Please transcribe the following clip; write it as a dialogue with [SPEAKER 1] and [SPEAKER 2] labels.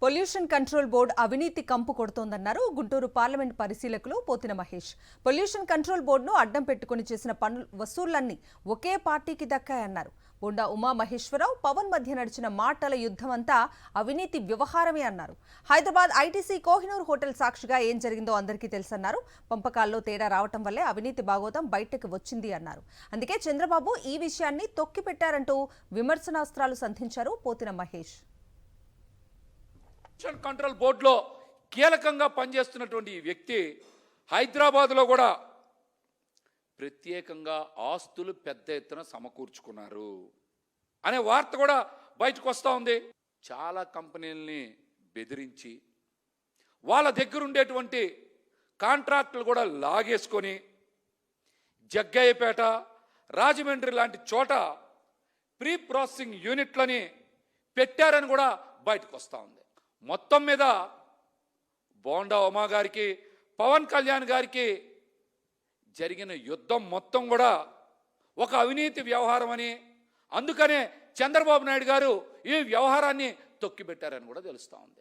[SPEAKER 1] Pollution control board అవినీతి కంపు కొడుతోందన్నారు Guntur parliament పరిశీలకులు పోతిన మహేష్. పొల్యూషన్ కంట్రోల్ బోర్డును అడ్డం పెట్టుకుని చేసిన పనుల వసూళ్లన్నీ ఒకే పార్టీకి దక్కాయన్నారు. బొండా ఉమా మహేశ్వరరావు పవన్ మధ్య నడిచిన మాటల యుద్ధం అంతా అవినీతి వ్యవహారమే అన్నారు. హైదరాబాద్ ఐటీసీ కోహినూర్ హోటల్ సాక్షిగా ఏం జరిగిందో అందరికీ తెలుసన్నారు. పంపకాల్లో తేడా రావటం వల్లే అవినీతి భాగోతం బయటకు వచ్చింది అన్నారు. అందుకే చంద్రబాబు ఈ విషయాన్ని తొక్కిపెట్టారంటూ విమర్శనాస్త్రాలు సంధించారు పోతిన మహేష్.
[SPEAKER 2] పొల్యూషన్ కంట్రోల్ బోర్డులో కీలకంగా పనిచేస్తున్నటువంటి ఈ వ్యక్తి హైదరాబాద్లో కూడా ప్రత్యేకంగా ఆస్తులు పెద్ద ఎత్తున సమకూర్చుకున్నారు అనే వార్త కూడా బయటకు వస్తూ ఉంది. చాలా కంపెనీలని బెదిరించి వాళ్ళ దగ్గర ఉండేటువంటి కాంట్రాక్టులు కూడా లాగేసుకొని జగ్గయ్యపేట, రాజమండ్రి లాంటి చోట ప్రీ ప్రాసెసింగ్ యూనిట్లని పెట్టారని కూడా బయటకు వస్తూ ఉంది. మొత్తం మీద బోండా ఉమా గారికి, పవన్ కళ్యాణ్ గారికి జరిగిన యుద్ధం మొత్తం కూడా ఒక అవినీతి వ్యవహారం అని, అందుకనే చంద్రబాబు నాయుడు గారు ఈ వ్యవహారాన్ని తొక్కిపెట్టారని కూడా తెలుస్తూ ఉంది.